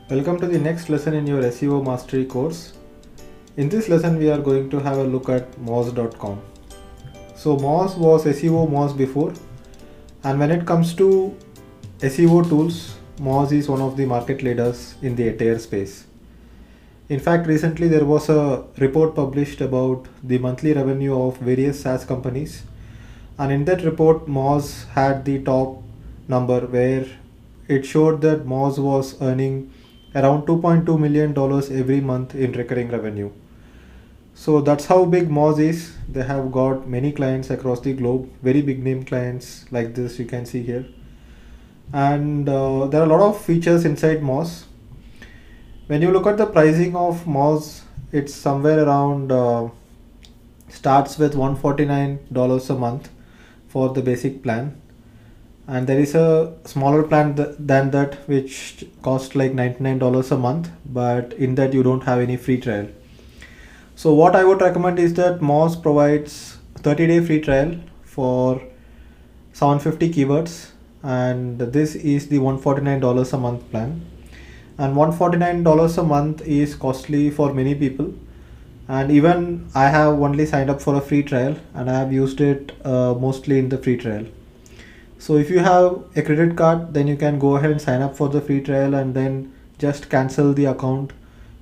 Welcome to the next lesson in your SEO mastery course. In this lesson we are going to have a look at Moz.com. So Moz was SEO Moz before, and when it comes to SEO tools, Moz is one of the market leaders in the entire space. In fact, recently there was a report published about the monthly revenue of various SaaS companies, and in that report Moz had the top number where it showed that Moz was earning around $2.2 million every month in recurring revenue. So that's how big Moz is. They have got many clients across the globe, very big name clients like this you can see here. And there are a lot of features inside Moz. When you look at the pricing of Moz, it's somewhere around starts with $149 a month for the basic plan, and there is a smaller plan than that which costs like $99 a month, but in that you don't have any free trial. So what I would recommend is that Moz provides 30-day free trial for 750 keywords, and this is the $149 a month plan. And $149 a month is costly for many people, and even I have only signed up for a free trial and I have used it mostly in the free trial. So if you have a credit card, then you can go ahead and sign up for the free trial and then just cancel the account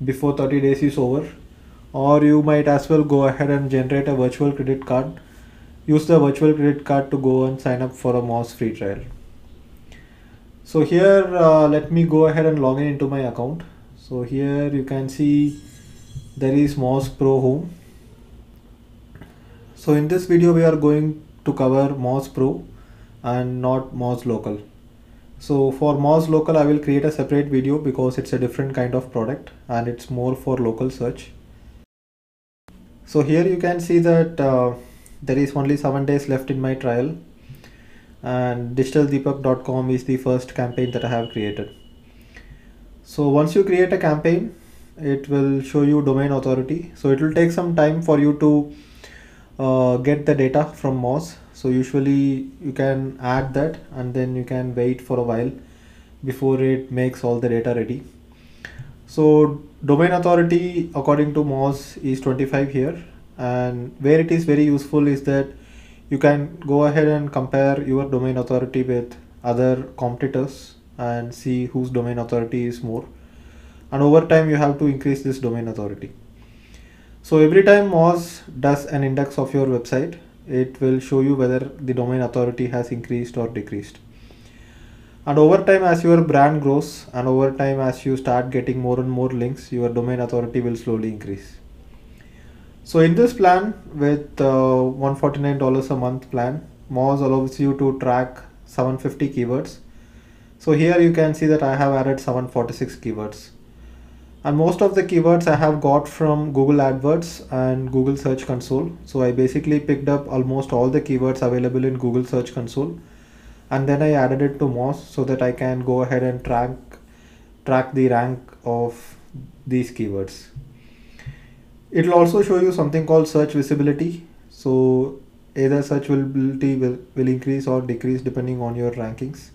before 30 days is over. Or you might as well go ahead and generate a virtual credit card. Use the virtual credit card to go and sign up for a Moz free trial. So here let me go ahead and log in into my account. So here you can see there is Moz Pro Home. So in this video we are going to cover Moz Pro and not Moz Local. So for Moz Local I will create a separate video because it's a different kind of product and it's more for local search. So here you can see that there is only 7 days left in my trial, and digitaldeepak.com is the first campaign that I have created. So once you create a campaign, it will show you domain authority. So it will take some time for you to get the data from Moz. So usually you can add that and then you can wait for a while before it makes all the data ready. So domain authority according to Moz is 25 here, and where it is very useful is that you can go ahead and compare your domain authority with other competitors and see whose domain authority is more, and over time you have to increase this domain authority. So every time Moz does an index of your website, it will show you whether the domain authority has increased or decreased. And over time, as your brand grows and over time as you start getting more and more links, your domain authority will slowly increase. So in this plan with $149 a month plan, Moz allows you to track 750 keywords. So here you can see that I have added 746 keywords. And most of the keywords I have got from Google AdWords and Google Search Console. So I basically picked up almost all the keywords available in Google Search Console, and then I added it to Moz so that I can go ahead and track the rank of these keywords. It will also show you something called search visibility. So either search visibility will increase or decrease depending on your rankings,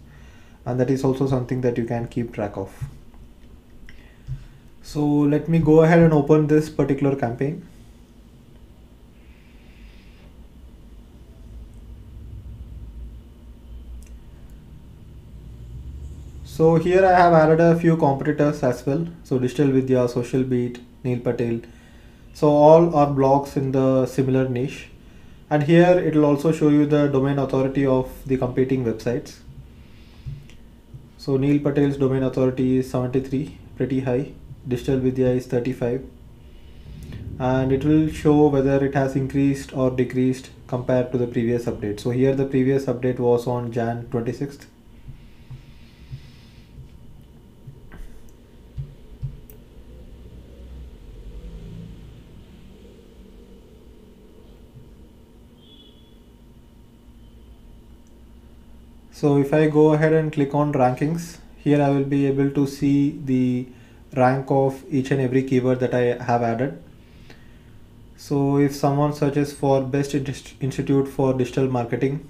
and that is also something that you can keep track of. So let me go ahead and open this particular campaign. So here I have added a few competitors as well. So Digital Vidya, Social Beat, Neil Patel. So all are blogs in the similar niche. And here it will also show you the domain authority of the competing websites. So Neil Patel's domain authority is 73, pretty high. Digital Vidya is 35, and it will show whether it has increased or decreased compared to the previous update. So here the previous update was on Jan 26th. So if I go ahead and click on rankings, here I will be able to see the rank of each and every keyword that I have added. So if someone searches for best institute for digital marketing,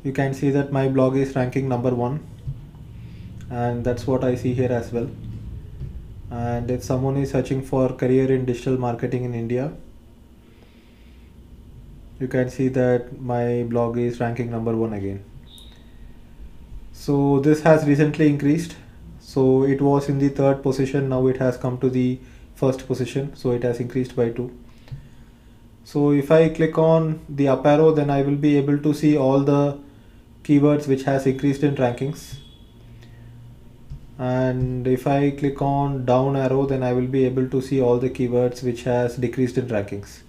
you can see that my blog is ranking number 1. and that's what I see here as well. And if someone is searching for career in digital marketing in India, you can see that my blog is ranking number 1 again. So this has recently increased. So it was in the 3rd position, now it has come to the 1st position, so it has increased by 2. So if I click on the up arrow, then I will be able to see all the keywords which has increased in rankings. And if I click on down arrow, then I will be able to see all the keywords which has decreased in rankings.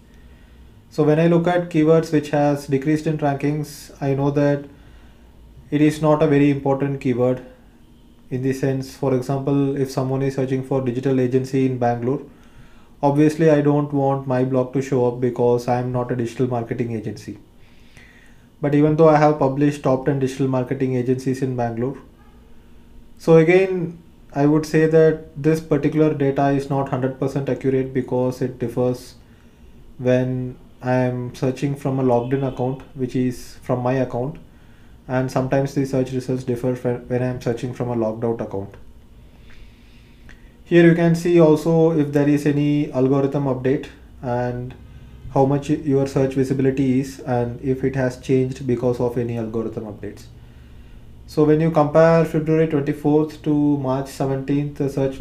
So when I look at keywords which has decreased in rankings, I know that it is not a very important keyword, in the sense, for example, if someone is searching for digital agency in Bangalore, obviously I don't want my blog to show up because I am not a digital marketing agency. But even though I have published top 10 digital marketing agencies in Bangalore, so again, I would say that this particular data is not 100% accurate because it differs when I am searching from a logged in account, which is from my account, and sometimes the search results differ when I am searching from a logged out account. Here you can see also if there is any algorithm update and how much your search visibility is and if it has changed because of any algorithm updates. So when you compare February 24th to March 17th, the search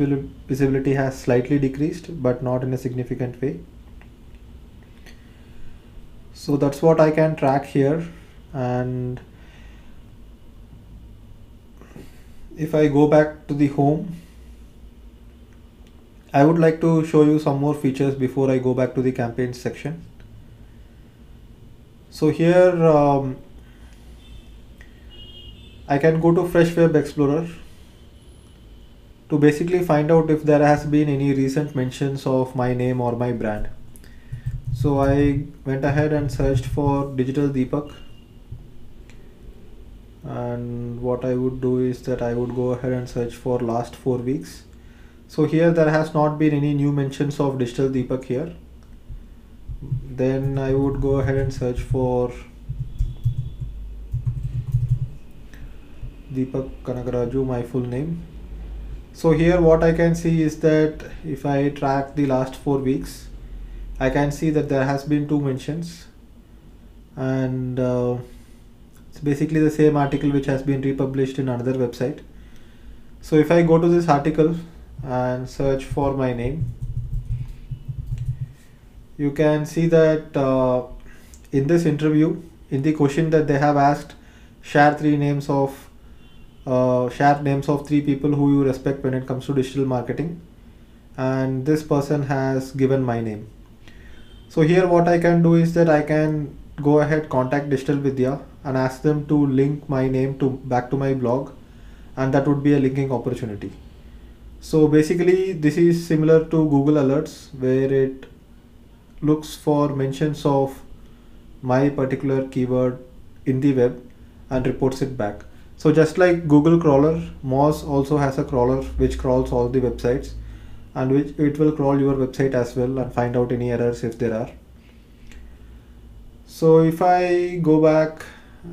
visibility has slightly decreased, but not in a significant way. So that's what I can track here. And if I go back to the home, I would like to show you some more features before I go back to the campaigns section. So here I can go to Fresh Web Explorer to basically find out if there has been any recent mentions of my name or my brand. So I went ahead and searched for Digital Deepak, and what I would do is that I would go ahead and search for last 4 weeks. So here there has not been any new mentions of Digital Deepak here. Then I would go ahead and search for Deepak Kanagaraju, my full name. So here what I can see is that if I track the last 4 weeks, I can see that there has been 2 mentions, and it's basically the same article which has been republished in another website. So if I go to this article and search for my name, you can see that in this interview, in the question that they have asked, share names of 3 people who you respect when it comes to digital marketing, and this person has given my name. So here what I can do is that I can go ahead, contact Digital Vidya and ask them to link my name back to my blog, and that would be a linking opportunity. So basically this is similar to Google Alerts, where it looks for mentions of my particular keyword in the web and reports it back. So just like Google crawler, Moz also has a crawler which crawls all the websites, and which it will crawl your website as well and find out any errors if there are. So if I go back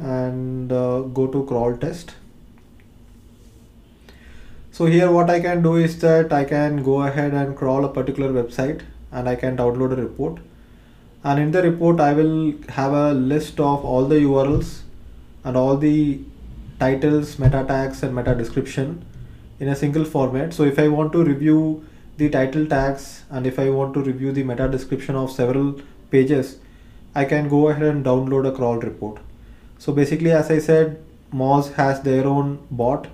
and go to crawl test, so here what I can do is that I can go ahead and crawl a particular website and I can download a report, and in the report I will have a list of all the URLs and all the titles, meta tags and meta description in a single format. So if I want to review the title tags and if I want to review the meta description of several pages, I can go ahead and download a crawl report. So basically, as I said, Moz has their own bot,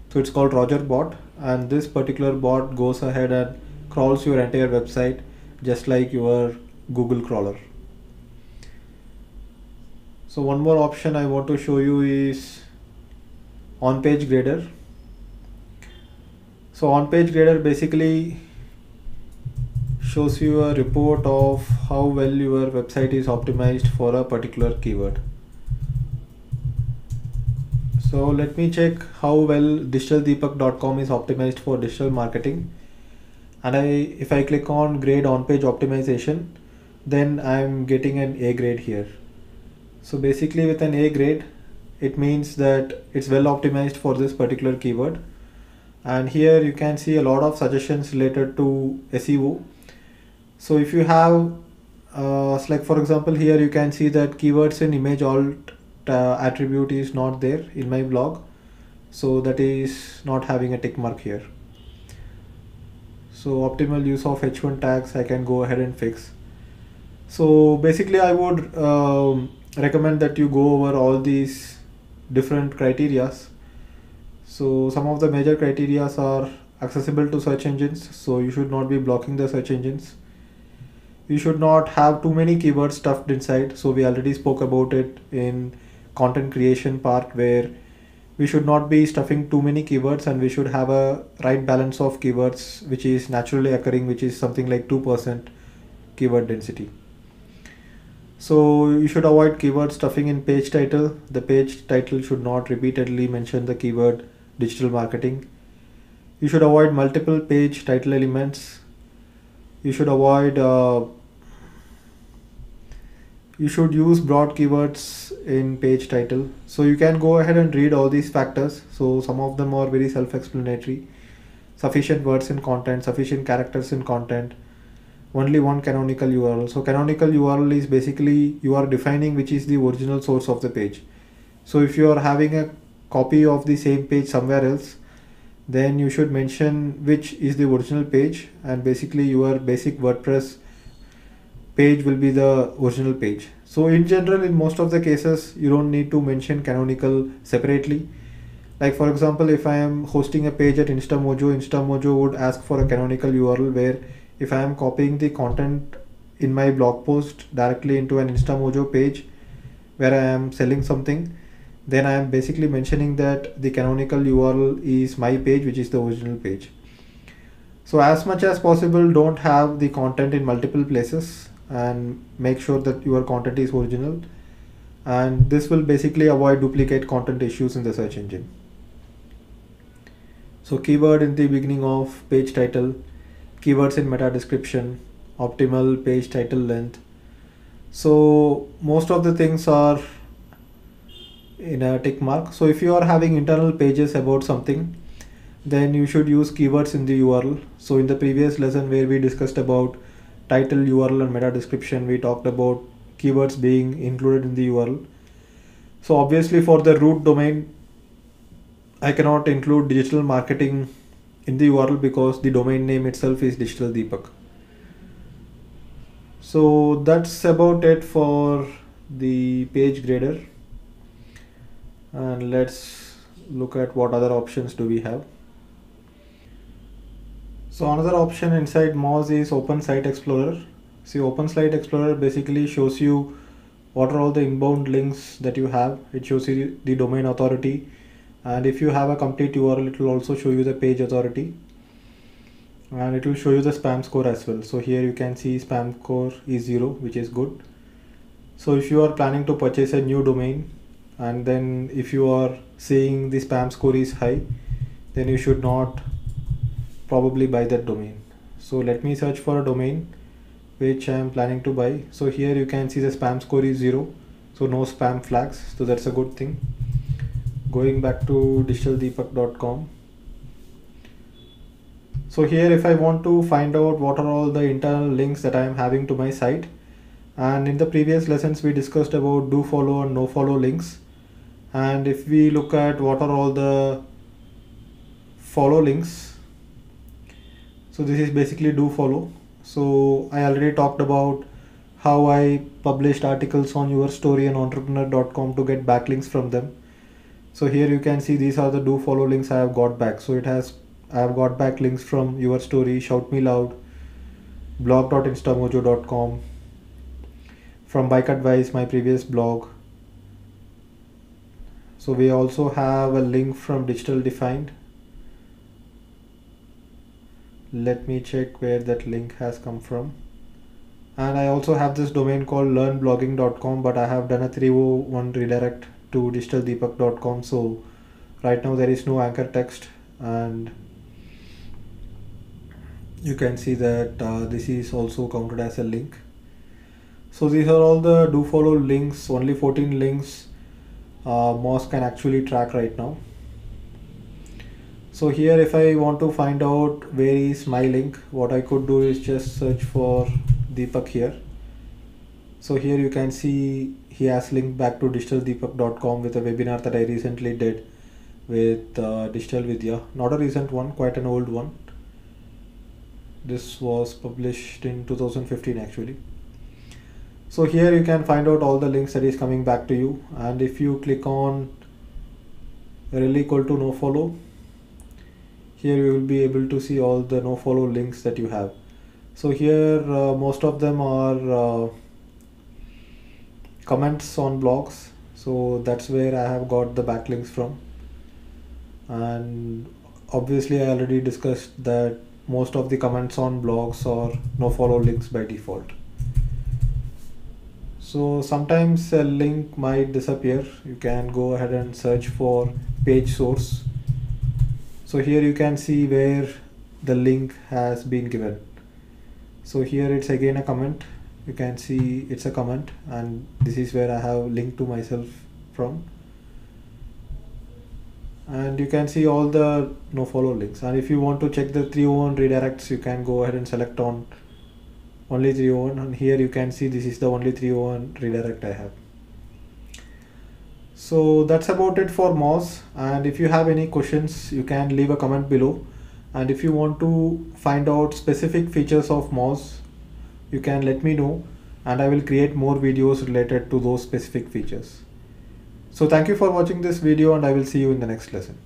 so it's called Roger bot, and this particular bot goes ahead and crawls your entire website just like your Google crawler. So one more option I want to show you is on-page grader. So on-page grader basically shows you a report of how well your website is optimized for a particular keyword. So let me check how well digitaldeepak.com is optimized for digital marketing, and if I click on grade on-page optimization, then I'm getting an A grade here. So basically with an A grade, it means that it's well optimized for this particular keyword. and here you can see a lot of suggestions related to SEO. So if you have like for example, here you can see that keywords in image alt attribute is not there in my blog, so that is not having a tick mark here. So optimal use of h1 tags I can go ahead and fix. So basically I would recommend that you go over all these different criterias. So some of the major criterias are accessible to search engines, so you should not be blocking the search engines. You should not have too many keywords stuffed inside, so we already spoke about it in content creation part, where we should not be stuffing too many keywords and we should have a right balance of keywords which is naturally occurring, which is something like 2% keyword density. So you should avoid keyword stuffing in page title. The page title should not repeatedly mention the keyword digital marketing. You should avoid multiple page title elements. You should avoid you should use broad keywords in page title. So you can go ahead and read all these factors. So some of them are very self-explanatory. Sufficient words in content, sufficient characters in content, only one canonical URL. So canonical URL is basically you are defining which is the original source of the page. So if you are having a copy of the same page somewhere else, then you should mention which is the original page, and basically your basic WordPress page will be the original page. So in general, in most of the cases, you don't need to mention canonical separately. Like for example, if I am hosting a page at InstaMojo would ask for a canonical URL, where if I am copying the content in my blog post directly into an InstaMojo page where I am selling something, then I am basically mentioning that the canonical URL is my page, which is the original page. So as much as possible, don't have the content in multiple places and make sure that your content is original, and this will basically avoid duplicate content issues in the search engine. So keyword in the beginning of page title, keywords in meta description, optimal page title length. So most of the things are in a tick mark. So if you are having internal pages about something, then you should use keywords in the URL. So in the previous lesson where we discussed about title, URL and meta description, we talked about keywords being included in the URL. So obviously for the root domain, I cannot include digital marketing in the URL because the domain name itself is Digital Deepak. So that's about it for the page grader, and let's look at what other options do we have. So another option inside Moz is Open Site Explorer. See, Open Site Explorer basically shows you what are all the inbound links that you have. It shows you the domain authority, and if you have a complete URL, it will also show you the page authority, and it will show you the spam score as well. So here you can see spam score is 0, which is good. So if you are planning to purchase a new domain, and then if you are seeing the spam score is high, then you should not probably buy that domain. So let me search for a domain which I am planning to buy. So here you can see the spam score is 0, so no spam flags, so that's a good thing. Going back to digitaldeepak.com. So here if I want to find out what are all the internal links that I am having to my site, and in the previous lessons we discussed about do follow and no follow links, and if we look at what are all the follow links, so this is basically do follow. So I already talked about how I published articles on Your Story and entrepreneur.com to get backlinks from them. So here you can see these are the do follow links I have got back. So I have got back links from Your Story, Shout Me Loud, blog.instamojo.com, from Bike Advice, my previous blog. So we also have a link from Digital Defined. Let me check where that link has come from. And I also have this domain called learnblogging.com, but I have done a 301 redirect to digitaldeepak.com. So right now there is no anchor text, and you can see that this is also counted as a link. So these are all the do follow links, only 14 links Moz can actually track right now. So here if I want to find out where is my link, what I could do is just search for Deepak here. So here you can see he has linked back to digitaldeepak.com with a webinar that I recently did with Digital Vidya. Not a recent one, quite an old one. This was published in 2015 actually. So here you can find out all the links that is coming back to you, and if you click on rel equal to nofollow, here you will be able to see all the nofollow links that you have. So here most of them are comments on blogs, so that's where I have got the backlinks from. And obviously I already discussed that most of the comments on blogs are nofollow links by default. So sometimes a link might disappear. You can go ahead and search for page source. So here you can see where the link has been given. So here it's again a comment. You can see it's a comment, and this is where I have linked to myself from. And you can see all the nofollow links. And if you want to check the 301 redirects, you can go ahead and select on only 301, and here you can see this is the only 301 redirect I have. So that's about it for Moz, and if you have any questions you can leave a comment below, and if you want to find out specific features of Moz you can let me know, and I will create more videos related to those specific features. So thank you for watching this video, and I will see you in the next lesson.